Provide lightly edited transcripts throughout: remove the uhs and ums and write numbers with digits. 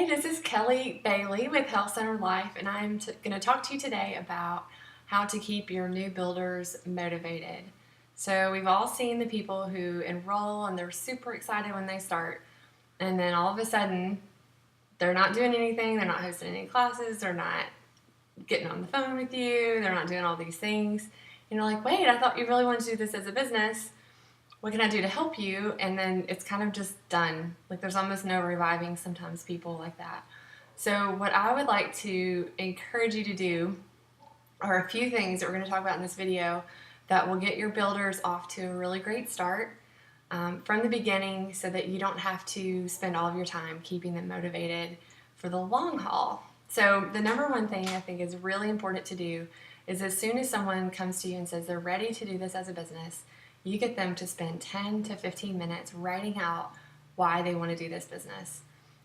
Hey, this is Kelly Bailey with Health Center Life, and I'm going to talk to you today about how to keep your new builders motivated. So, we've all seen the people who enroll and they're super excited when they start, and then all of a sudden, they're not doing anything, they're not hosting any classes, they're not getting on the phone with you, they're not doing all these things. And you're like, wait, I thought you really wanted to do this as a business. What can I do to help you? And then it's kind of just done. Like there's almost no reviving sometimes people like that. So what I would like to encourage you to do are a few things that we're going to talk about in this video that will get your builders off to a really great start from the beginning so that you don't have to spend all of your time keeping them motivated for the long haul. So the number one thing I think is really important to do is as soon as someone comes to you and says they're ready to do this as a business, you get them to spend 10 to 15 minutes writing out why they want to do this business.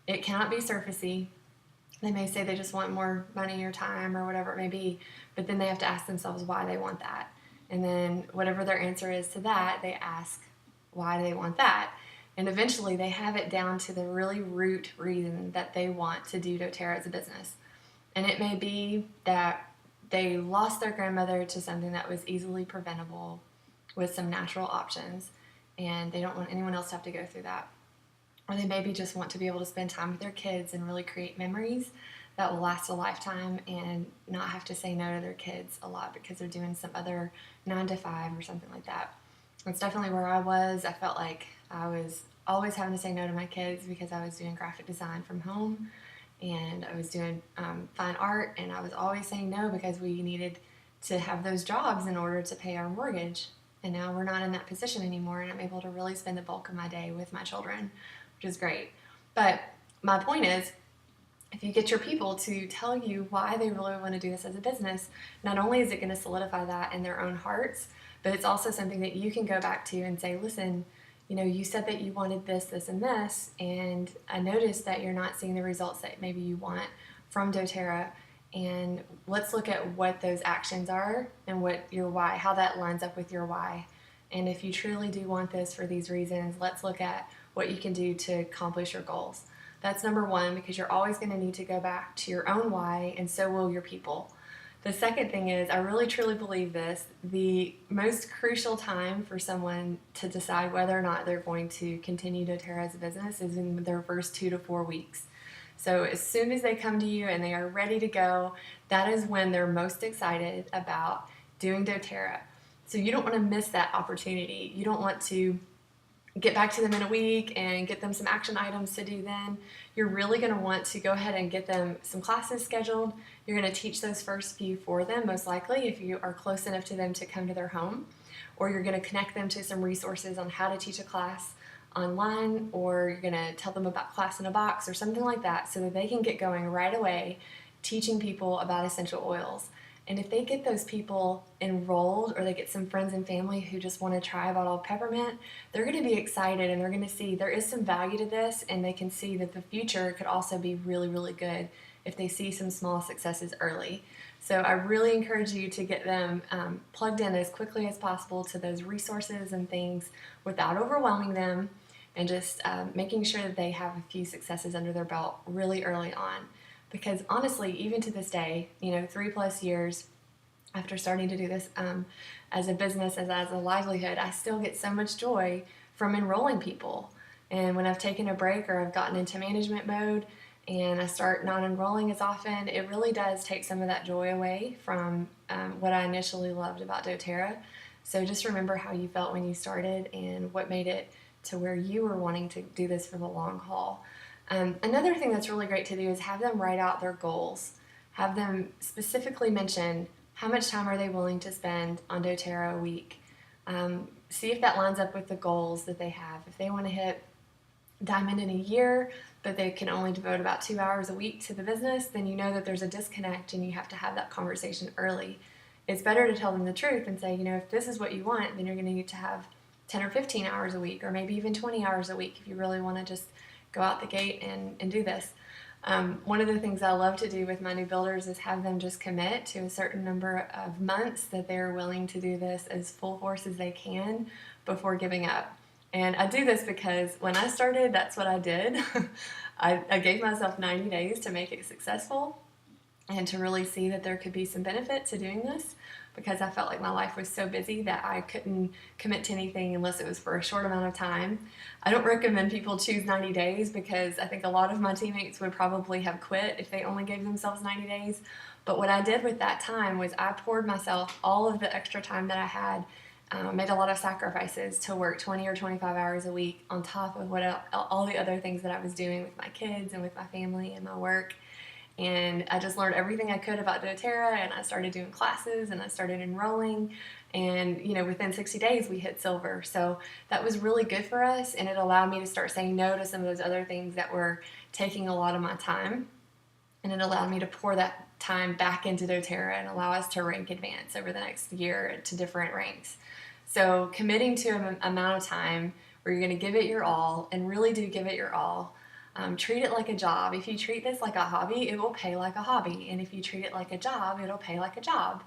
It cannot be surfacey. They may say they just want more money or time or whatever it may be, but then they have to ask themselves why they want that. And then whatever their answer is to that, they ask why they want that. And eventually they have it down to the really root reason that they want to do doTERRA as a business. And it may be that they lost their grandmother to something that was easily preventable with some natural options, and they don't want anyone else to have to go through that. Or they maybe just want to be able to spend time with their kids and really create memories that will last a lifetime and not have to say no to their kids a lot because they're doing some other 9 to 5 or something like that. That's definitely where I was. I felt like I was always having to say no to my kids because I was doing graphic design from home and I was doing fine art, and I was always saying no because we needed to have those jobs in order to pay our mortgage. And now we're not in that position anymore, and I'm able to really spend the bulk of my day with my children, which is great. But my point is, if you get your people to tell you why they really want to do this as a business, not only is it going to solidify that in their own hearts, but it's also something that you can go back to and say, listen, you said that you wanted this, this, and this, and I noticed that you're not seeing the results that maybe you want from doTERRA. And let's look at what those actions are and what your why, how that lines up with your why. And if you truly do want this for these reasons, let's look at what you can do to accomplish your goals. That's number one, because you're always going to need to go back to your own why, and so will your people. The second thing is, I really truly believe this, the most crucial time for someone to decide whether or not they're going to continue doTERRA as a business is in their first 2 to 4 weeks. So as soon as they come to you and they are ready to go, that is when they're most excited about doing doTERRA. So you don't want to miss that opportunity. You don't want to get back to them in a week and get them some action items to do then. You're really going to want to go ahead and get them some classes scheduled. You're going to teach those first few for them, most likely, if you are close enough to them to come to their home. Or you're going to connect them to some resources on how to teach a class online, or you're going to tell them about Class in a Box or something like that so that they can get going right away teaching people about essential oils. And if they get those people enrolled, or they get some friends and family who just want to try bottled peppermint, they're going to be excited and they're going to see there is some value to this, and they can see that the future could also be really, really good if they see some small successes early. So I really encourage you to get them plugged in as quickly as possible to those resources and things without overwhelming them, and just making sure that they have a few successes under their belt really early on. Because honestly, even to this day, 3+ years after starting to do this as a business, as a livelihood, I still get so much joy from enrolling people. And when I've taken a break or I've gotten into management mode and I start not enrolling as often, it really does take some of that joy away from what I initially loved about doTERRA. So just remember how you felt when you started and what made it to where you were wanting to do this for the long haul. Another thing that's really great to do is have them write out their goals. Have them specifically mention how much time are they willing to spend on doTERRA a week. See if that lines up with the goals that they have. If they want to hit diamond in a year, but they can only devote about 2 hours a week to the business, then you know that there's a disconnect and you have to have that conversation early. It's better to tell them the truth and say, if this is what you want, then you're going to need to have 10 or 15 hours a week, or maybe even 20 hours a week if you really want to just go out the gate and do this. One of the things I love to do with my new builders is have them just commit to a certain number of months that they're willing to do this as full force as they can before giving up. And I do this because when I started, that's what I did. I gave myself 90 days to make it successful and to really see that there could be some benefit to doing this, because I felt like my life was so busy that I couldn't commit to anything unless it was for a short amount of time. I don't recommend people choose 90 days because I think a lot of my teammates would probably have quit if they only gave themselves 90 days. But what I did with that time was I poured myself all of the extra time that I had, made a lot of sacrifices to work 20 or 25 hours a week on top of all the other things that I was doing with my kids and with my family and my work. And I just learned everything I could about doTERRA, and I started doing classes and I started enrolling, and within 60 days we hit silver. So that was really good for us, and it allowed me to start saying no to some of those other things that were taking a lot of my time, and it allowed me to pour that time back into doTERRA and allow us to rank advance over the next year to different ranks. So committing to an amount of time where you're going to give it your all, and really do give it your all. Treat it like a job. If you treat this like a hobby, it will pay like a hobby. And if you treat it like a job, it'll pay like a job.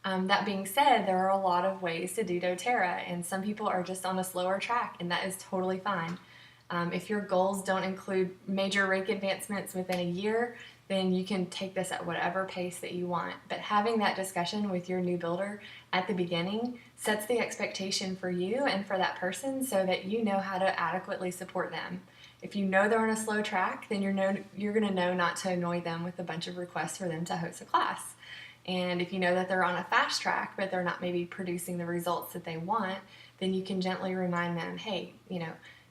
That being said, there are a lot of ways to do doTERRA, and some people are just on a slower track, and that is totally fine. If your goals don't include major rank advancements within a year, then you can take this at whatever pace that you want. But having that discussion with your new builder at the beginning sets the expectation for you and for that person so that you know how to adequately support them. If you know they're on a slow track, then you're going to know not to annoy them with a bunch of requests for them to host a class. And if you know that they're on a fast track, but they're not maybe producing the results that they want, then you can gently remind them, hey,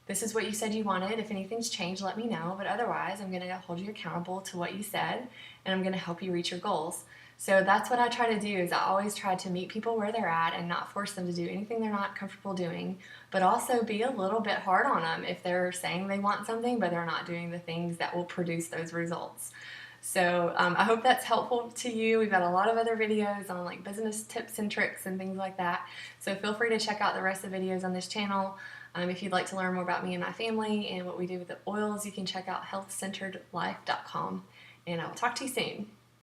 this is what you said you wanted. If anything's changed, let me know. But otherwise, I'm going to hold you accountable to what you said, and I'm going to help you reach your goals. So that's what I try to do, is I always try to meet people where they're at and not force them to do anything they're not comfortable doing, but also be a little bit hard on them if they're saying they want something, but they're not doing the things that will produce those results. So I hope that's helpful to you. We've got a lot of other videos on like business tips and tricks and things like that. So feel free to check out the rest of the videos on this channel. If you'd like to learn more about me and my family and what we do with the oils, you can check out healthcenteredlife.com. And I will talk to you soon.